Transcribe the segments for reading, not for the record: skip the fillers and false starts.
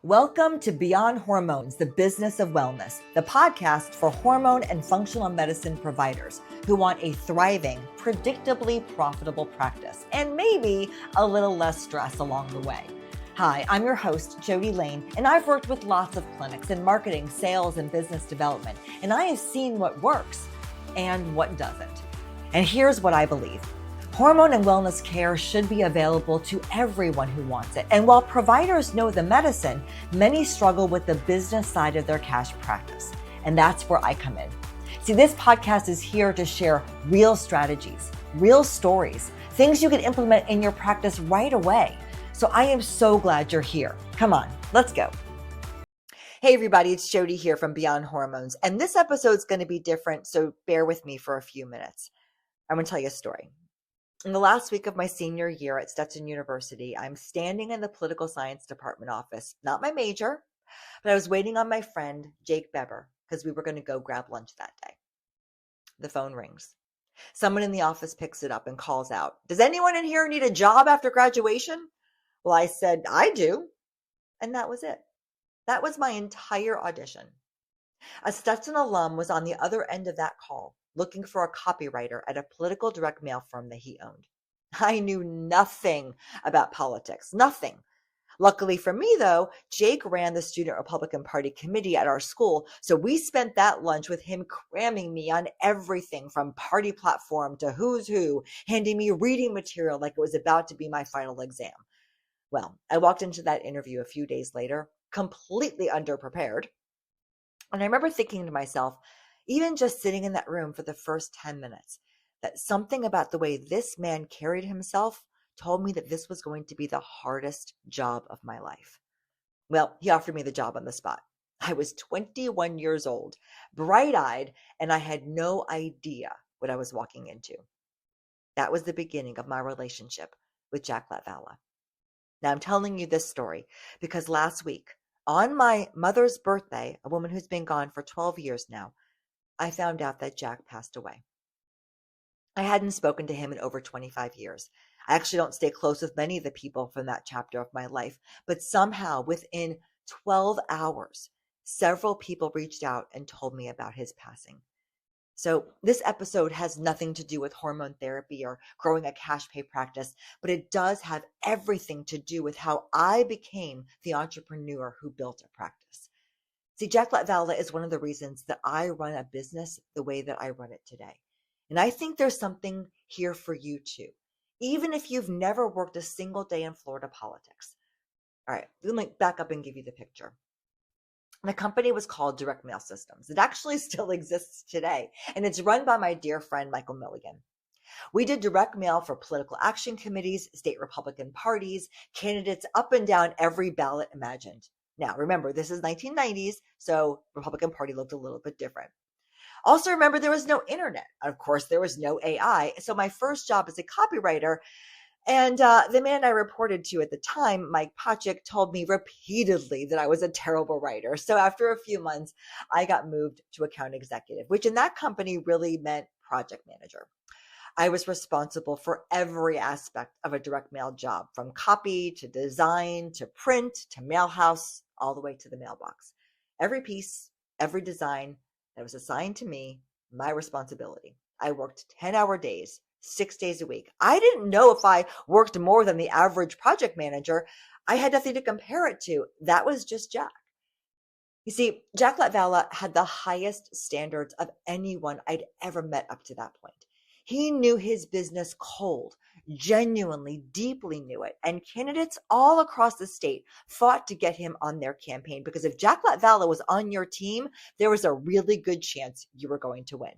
Welcome to Beyond Hormones, the Business of Wellness, the podcast for hormone and functional medicine providers who want a thriving, predictably profitable practice and maybe a little less stress along the way. Hi, I'm your host, Jody Lane, and I've worked with lots of clinics in marketing, sales, and business development, and I have seen what works and what doesn't. And here's what I believe. Hormone and wellness care should be available to everyone who wants it. And while providers know the medicine, many struggle with the business side of their cash practice. And that's where I come in. See, this podcast is here to share real strategies, real stories, things you can implement in your practice right away. So I am so glad you're here. Come on, let's go. Hey everybody, it's Jody here from Beyond Hormones. And this episode's going to be different, so bear with me for a few minutes. I'm going to tell you a story. In the last week of my senior year at Stetson University, I'm standing in the political science department office, not my major, but I was waiting on my friend, Jake Beber, because we were going to go grab lunch that day. The phone rings. Someone in the office picks it up and calls out, "Does anyone in here need a job after graduation?" Well, I said, "I do." And that was it. That was my entire audition. A Stetson alum was on the other end of that call, looking for a copywriter at a political direct mail firm that he owned. I knew nothing about politics, nothing. Luckily for me, though, Jake ran the Student Republican Party committee at our school, so we spent that lunch with him cramming me on everything from party platform to who's who, handing me reading material like it was about to be my final exam. Well, I walked into that interview a few days later, completely underprepared, and I remember thinking to myself, even just sitting in that room for the first 10 minutes, that something about the way this man carried himself told me that this was going to be the hardest job of my life. Well, he offered me the job on the spot. I was 21 years old, bright-eyed, and I had no idea what I was walking into. That was the beginning of my relationship with Jack Latvala. Now, I'm telling you this story because last week, on my mother's birthday, a woman who's been gone for 12 years now, I found out that Jack passed away. I hadn't spoken to him in over 25 years. I actually don't stay close with many of the people from that chapter of my life, but somehow within 12 hours, several people reached out and told me about his passing. So this episode has nothing to do with hormone therapy or growing a cash pay practice, but it does have everything to do with how I became the entrepreneur who built a practice. See, Jack Latvala is one of the reasons that I run a business the way that I run it today. And I think there's something here for you too, even if you've never worked a single day in Florida politics. All right, let me back up and give you the picture. The company was called Direct Mail Systems. It actually still exists today, and it's run by my dear friend, Michael Milligan. We did direct mail for political action committees, state Republican parties, candidates up and down every ballot imagined. Now, remember, this is 1990s, so Republican Party looked a little bit different. Also, remember, there was no internet. Of course, there was no AI. So my first job as a copywriter, and the man I reported to at the time, Mike Pachick, told me repeatedly that I was a terrible writer. So after a few months, I got moved to account executive, which in that company really meant project manager. I was responsible for every aspect of a direct mail job, from copy to design to print to mailhouse, all the way to the mailbox. Every piece, every design that was assigned to me, my responsibility. I worked 10-hour days, 6 days a week. I didn't know if I worked more than the average project manager. I had nothing to compare it to. That was just Jack. You see, Jack Latvala had the highest standards of anyone I'd ever met up to that point. He knew his business cold, genuinely, deeply knew it. And candidates all across the state fought to get him on their campaign because if Jack Latvala was on your team, there was a really good chance you were going to win.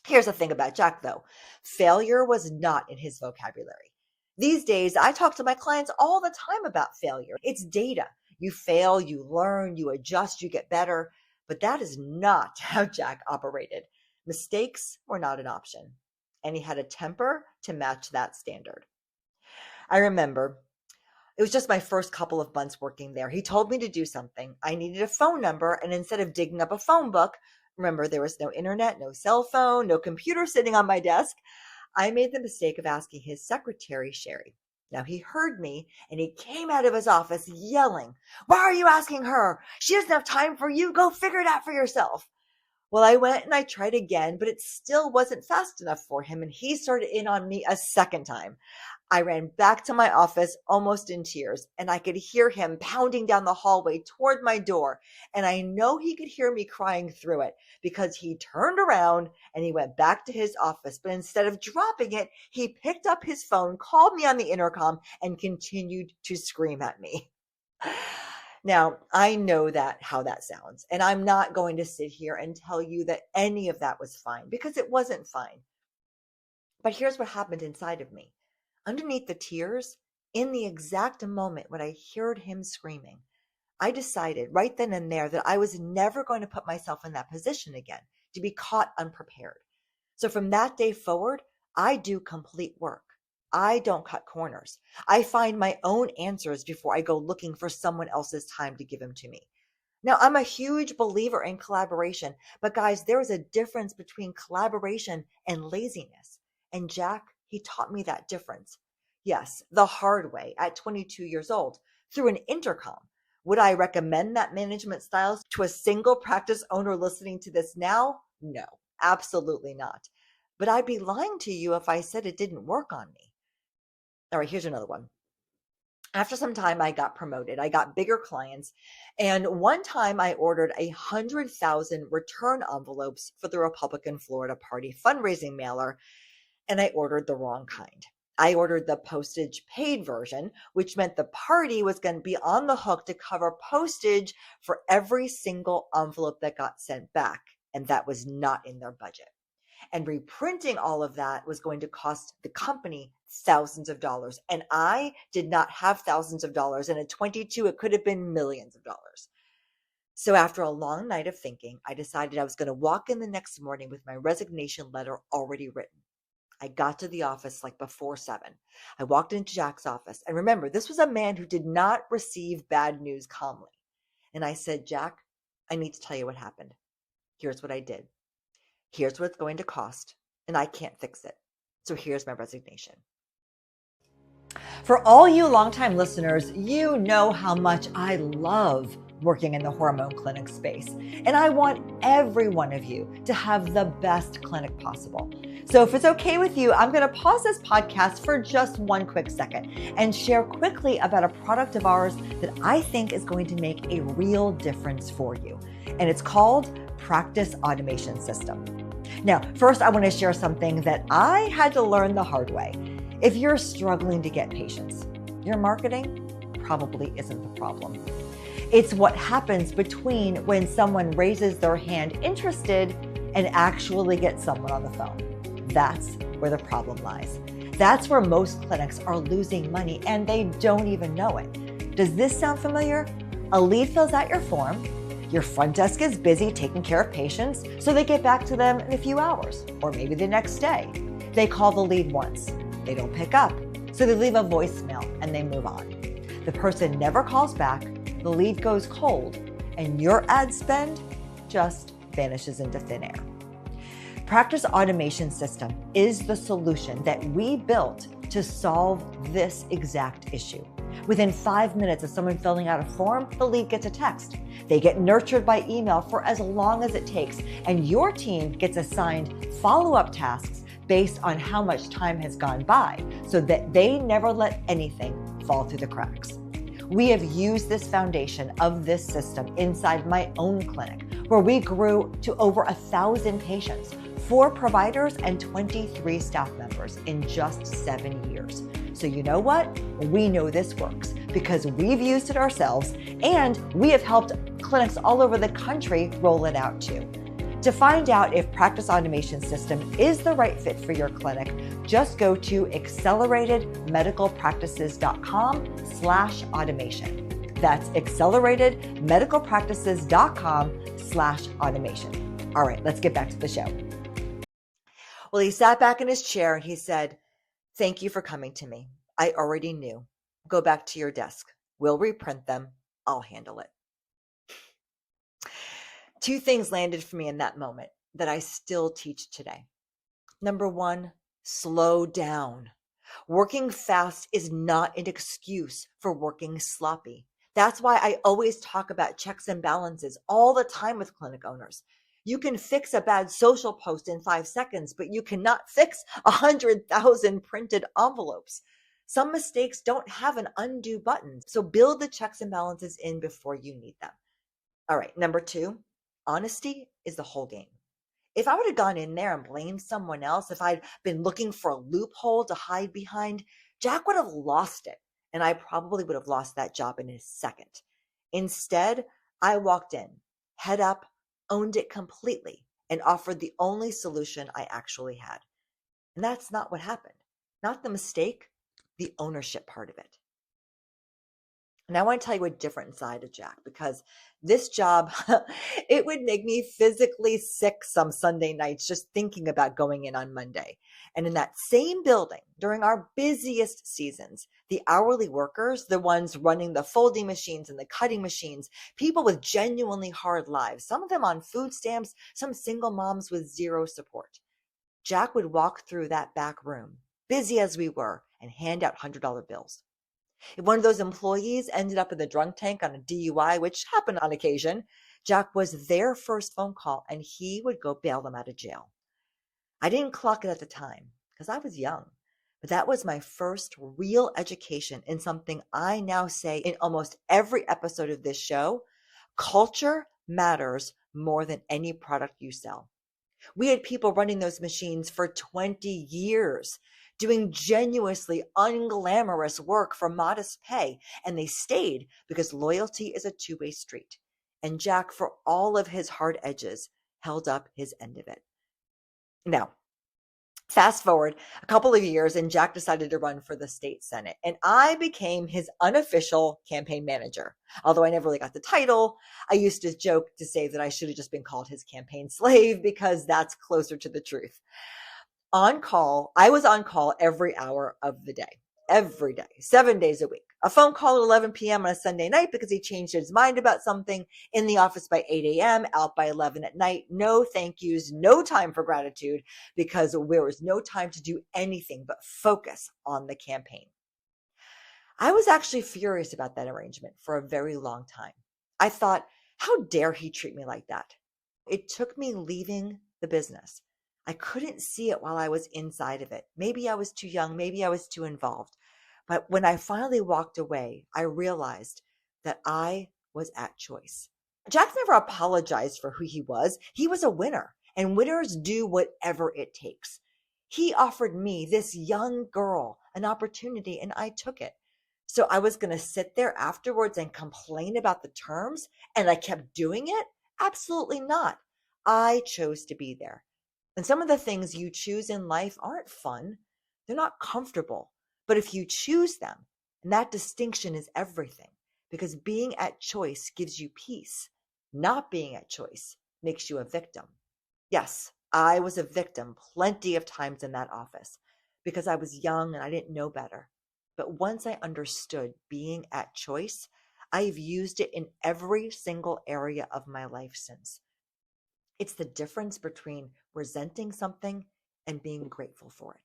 Here's the thing about Jack, though. Failure was not in his vocabulary. These days, I talk to my clients all the time about failure. It's data. You fail, you learn, you adjust, you get better. But that is not how Jack operated. Mistakes were not an option. And he had a temper to match that standard. I remember it was just my first couple of months working there. He told me to do something. I needed a phone number, and instead of digging up a phone book, remember, there was no internet, no cell phone, no computer sitting on my desk. I made the mistake of asking his secretary, Sherry. Now he heard me and he came out of his office yelling, "Why are you asking her? She doesn't have time for you. Go figure it out for yourself." Well, I went and I tried again, but it still wasn't fast enough for him. And he started in on me a second time. I ran back to my office almost in tears, and I could hear him pounding down the hallway toward my door. And I know he could hear me crying through it because he turned around and he went back to his office. But instead of dropping it, he picked up his phone, called me on the intercom, and continued to scream at me. Now, I know how that sounds, and I'm not going to sit here and tell you that any of that was fine because it wasn't fine. But here's what happened inside of me. Underneath the tears, in the exact moment when I heard him screaming, I decided right then and there that I was never going to put myself in that position again, to be caught unprepared. So from that day forward, I do complete work. I don't cut corners. I find my own answers before I go looking for someone else's time to give them to me. Now, I'm a huge believer in collaboration, but guys, there is a difference between collaboration and laziness. And Jack, he taught me that difference. Yes, the hard way at 22 years old through an intercom. Would I recommend that management style to a single practice owner listening to this now? No, absolutely not. But I'd be lying to you if I said it didn't work on me. All right, here's another one. After some time, I got promoted. I got bigger clients. And one time I ordered 100,000 return envelopes for the Republican Florida Party fundraising mailer, and I ordered the wrong kind. I ordered the postage paid version, which meant the party was going to be on the hook to cover postage for every single envelope that got sent back. And that was not in their budget. And reprinting all of that was going to cost the company thousands of dollars. And I did not have thousands of dollars. And at 22, it could have been millions of dollars. So after a long night of thinking, I decided I was going to walk in the next morning with my resignation letter already written. I got to the office like before 7. I walked into Jack's office. And remember, this was a man who did not receive bad news calmly. And I said, "Jack, I need to tell you what happened. Here's what I did. Here's what it's going to cost, and I can't fix it. So here's my resignation." For all you longtime listeners, you know how much I love working in the hormone clinic space, and I want every one of you to have the best clinic possible. So if it's okay with you, I'm going to pause this podcast for just one quick second and share quickly about a product of ours that I think is going to make a real difference for you. And it's called Practice Automation System. Now, first, I want to share something that I had to learn the hard way. If you're struggling to get patients, your marketing probably isn't the problem. It's what happens between when someone raises their hand interested and actually gets someone on the phone. That's where the problem lies. That's where most clinics are losing money and they don't even know it. Does this sound familiar? A lead fills out your form. Your front desk is busy taking care of patients, so they get back to them in a few hours, or maybe the next day. They call the lead once. They don't pick up, so they leave a voicemail and they move on. The person never calls back, the lead goes cold, and your ad spend just vanishes into thin air. Practice Automation System is the solution that we built to solve this exact issue. Within 5 minutes of someone filling out a form, the lead gets a text. They get nurtured by email for as long as it takes, and your team gets assigned follow-up tasks based on how much time has gone by so that they never let anything fall through the cracks. We have used this foundation of this system inside my own clinic, where we grew to over 1,000 patients, 4 providers, and 23 staff members in just 7 years. So you know what? We know this works because we've used it ourselves, and we have helped clinics all over the country roll it out too. To find out if Practice Automation System is the right fit for your clinic, just go to acceleratedmedicalpractices.com/automation. That's acceleratedmedicalpractices.com/automation. All right, let's get back to the show. Well, he sat back in his chair and he said, "Thank you for coming to me. I already knew. Go back to your desk. We'll reprint them. I'll handle it." 2 things landed for me in that moment that I still teach today. Number 1, slow down. Working fast is not an excuse for working sloppy. That's why I always talk about checks and balances all the time with clinic owners. You can fix a bad social post in 5 seconds, but you cannot fix 100,000 printed envelopes. Some mistakes don't have an undo button, so build the checks and balances in before you need them. All right, number 2, honesty is the whole game. If I would have gone in there and blamed someone else, if I'd been looking for a loophole to hide behind, Jack would have lost it. And I probably would have lost that job in a second. Instead, I walked in, head up, owned it completely, and offered the only solution I actually had. And that's not what happened. Not the mistake, the ownership part of it. And I want to tell you a different side of Jack, because this job, it would make me physically sick some Sunday nights just thinking about going in on Monday. And in that same building, during our busiest seasons, the hourly workers, the ones running the folding machines and the cutting machines, people with genuinely hard lives, some of them on food stamps, some single moms with zero support. Jack would walk through that back room, busy as we were, and hand out $100 bills. If one of those employees ended up in the drunk tank on a DUI, which happened on occasion, Jack was their first phone call, and he would go bail them out of jail. I didn't clock it at the time because I was young, but that was my first real education in something I now say in almost every episode of this show: culture matters more than any product you sell. We had people running those machines for 20 years, doing genuinely unglamorous work for modest pay, and they stayed because loyalty is a two-way street. And Jack, for all of his hard edges, held up his end of it. Now, fast forward a couple of years, and Jack decided to run for the state senate, and I became his unofficial campaign manager. Although I never really got the title, I used to joke to say that I should have just been called his campaign slave, because that's closer to the truth. I was on call every hour of the day, 7 days a week. A phone call at 11 p.m. on a Sunday night because he changed his mind about something, in the office by 8 a.m., out by 11 at night. No thank yous, no time for gratitude, because there was no time to do anything but focus on the campaign. I was actually furious about that arrangement for a very long time. I thought, how dare he treat me like that? It took me leaving the business. I couldn't see it while I was inside of it. Maybe I was too young. Maybe I was too involved. But when I finally walked away, I realized that I was at choice. Jack never apologized for who he was. He was a winner, and winners do whatever it takes. He offered me, this young girl, an opportunity, and I took it. So I was going to sit there afterwards and complain about the terms, and I kept doing it? Absolutely not. I chose to be there. And some of the things you choose in life aren't fun. They're not comfortable. But if you choose them, and that distinction is everything, because being at choice gives you peace. Not being at choice makes you a victim. Yes, I was a victim plenty of times in that office because I was young and I didn't know better. But once I understood being at choice, I've used it in every single area of my life since. It's the difference between resenting something and being grateful for it.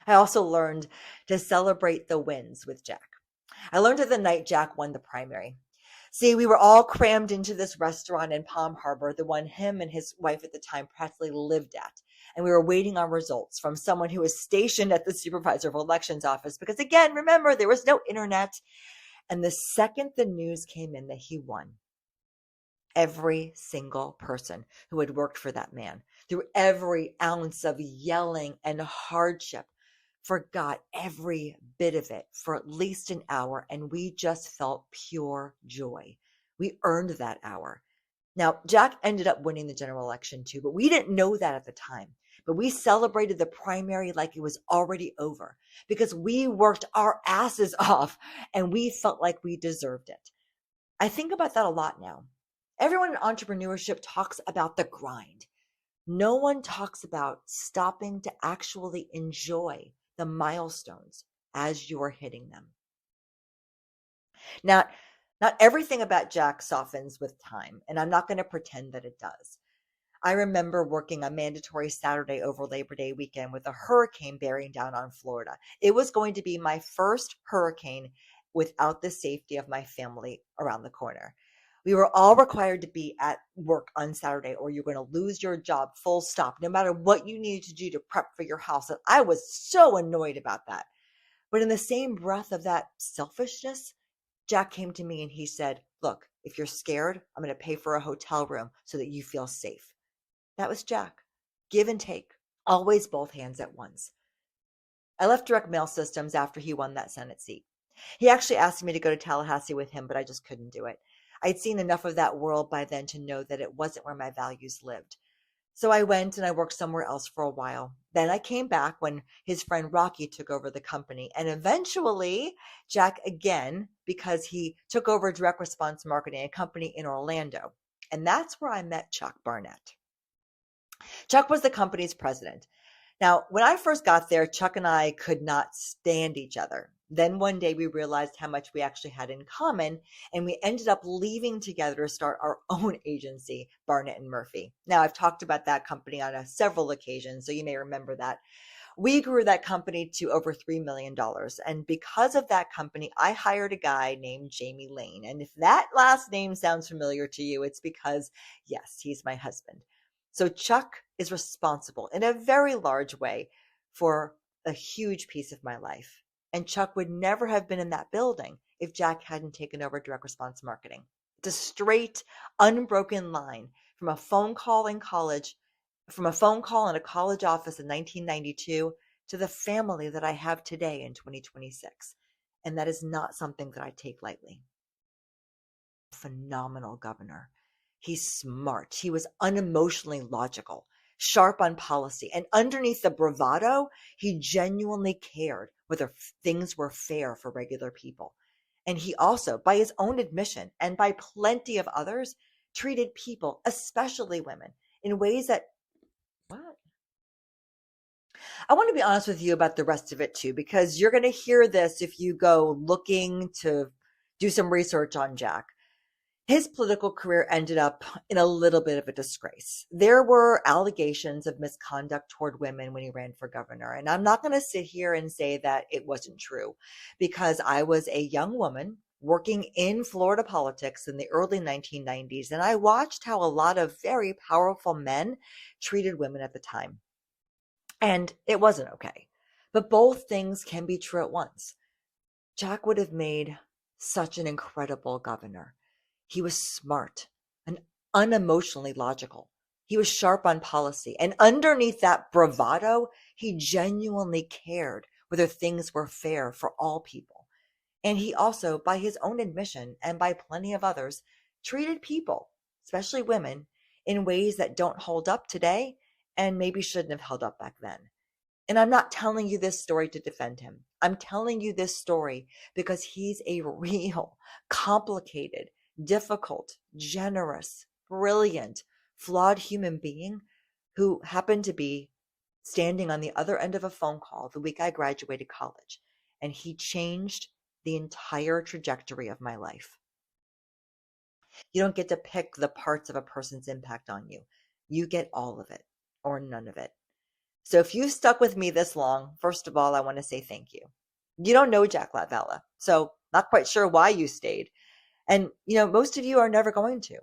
I also learned to celebrate the wins with Jack. I learned it the night Jack won the primary. See, we were all crammed into this restaurant in Palm Harbor, the one him and his wife at the time practically lived at. And we were waiting on results from someone who was stationed at the supervisor of elections office because, again, remember, there was no internet. And the second the news came in that he won, every single person who had worked for that man, through every ounce of yelling and hardship, forgot every bit of it for at least an hour, and we just felt pure joy. We earned that hour. Now, Jack ended up winning the general election too, but we didn't know that at the time. But we celebrated the primary like it was already over because we worked our asses off and we felt like we deserved it. I think about that a lot now. Everyone in entrepreneurship talks about the grind. No one talks about stopping to actually enjoy the milestones as you're hitting them. Now, not everything about Jack softens with time, and I'm not going to pretend that it does. I remember working a mandatory Saturday over Labor Day weekend with a hurricane bearing down on Florida. It was going to be my first hurricane without the safety of my family around the corner. We were all required to be at work on Saturday or you're going to lose your job, full stop, no matter what you needed to do to prep for your house. And I was so annoyed about that. But in the same breath of that selfishness, Jack came to me and he said, look, if you're scared, I'm going to pay for a hotel room so that you feel safe. That was Jack. Give and take. Always both hands at once. I left direct mail systems after he won that Senate seat. He actually asked me to go to Tallahassee with him, but I just couldn't do it. I'd seen enough of that world by then to know that it wasn't where my values lived. So I went and I worked somewhere else for a while. Then I came back when his friend Rocky took over the company. And eventually, Jack again, because he took over direct response marketing, a company in Orlando. And that's where I met Chuck Barnett. Chuck was the company's president. Now, when I first got there, Chuck and I could not stand each other. Then one day we realized how much we actually had in common, and we ended up leaving together to start our own agency, Barnett and Murphy. Now, I've talked about that company on several occasions, so you may remember that. We grew that company to over $3 million. And because of that company, I hired a guy named Jamie Lane. And if that last name sounds familiar to you, it's because, yes, he's my husband. So Chuck is responsible in a very large way for a huge piece of my life. And Chuck would never have been in that building if Jack hadn't taken over direct response marketing. It's a straight, unbroken line from a phone call in college, from a phone call in a college office in 1992 to the family that I have today in 2026. And that is not something that I take lightly. Phenomenal governor. He's smart. He was unemotionally logical, sharp on policy. And underneath the bravado, he genuinely cared whether things were fair for regular people. And he also, by his own admission and by plenty of others, treated people, especially women, in ways that, what? I want to be honest with you about the rest of it too, because you're going to hear this if you go looking to do some research on Jack. His political career ended up in a little bit of a disgrace. There were allegations of misconduct toward women when he ran for governor. And I'm not going to sit here and say that it wasn't true, because I was a young woman working in Florida politics in the early 1990s. And I watched how a lot of very powerful men treated women at the time. And it wasn't okay. But both things can be true at once. Jack would have made such an incredible governor. He was smart and unemotionally logical. He was sharp on policy. And underneath that bravado, he genuinely cared whether things were fair for all people. And he also, by his own admission and by plenty of others, treated people, especially women, in ways that don't hold up today and maybe shouldn't have held up back then. And I'm not telling you this story to defend him. I'm telling you this story because he's a real, complicated, difficult, generous, brilliant, flawed human being who happened to be standing on the other end of a phone call the week I graduated college. And he changed the entire trajectory of my life. You don't get to pick the parts of a person's impact on you. You get all of it or none of it. So if you've stuck with me this long, first of all, I want to say thank you. You don't know Jack Latvala, so not quite sure why you stayed. And, most of you are never going to.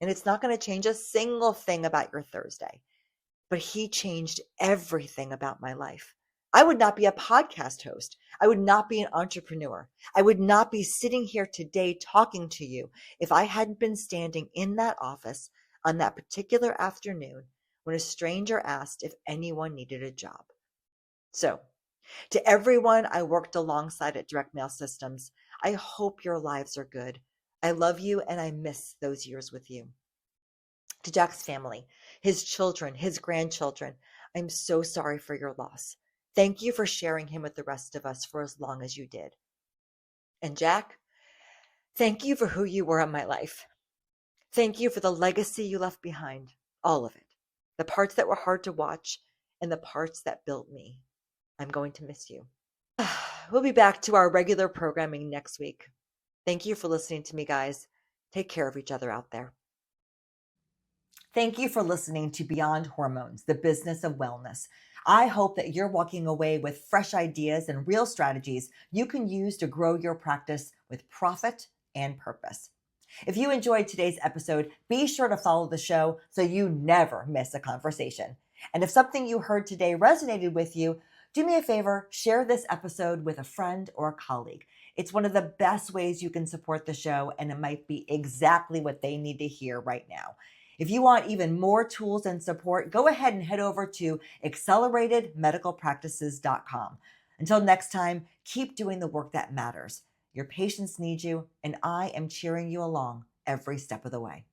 And it's not going to change a single thing about your Thursday. But he changed everything about my life. I would not be a podcast host. I would not be an entrepreneur. I would not be sitting here today talking to you if I hadn't been standing in that office on that particular afternoon when a stranger asked if anyone needed a job. So, to everyone I worked alongside at Direct Mail Systems, I hope your lives are good. I love you and I miss those years with you. To Jack's family, his children, his grandchildren, I'm so sorry for your loss. Thank you for sharing him with the rest of us for as long as you did. And Jack, thank you for who you were in my life. Thank you for the legacy you left behind, all of it. The parts that were hard to watch and the parts that built me. I'm going to miss you. We'll be back to our regular programming next week. Thank you for listening to me, guys. Take care of each other out there. Thank you for listening to Beyond Hormones, the business of wellness. I hope that you're walking away with fresh ideas and real strategies you can use to grow your practice with profit and purpose. If you enjoyed today's episode, be sure to follow the show so you never miss a conversation. And if something you heard today resonated with you, do me a favor, share this episode with a friend or a colleague. It's one of the best ways you can support the show, and it might be exactly what they need to hear right now. If you want even more tools and support, go ahead and head over to acceleratedmedicalpractices.com. Until next time, keep doing the work that matters. Your patients need you, and I am cheering you along every step of the way.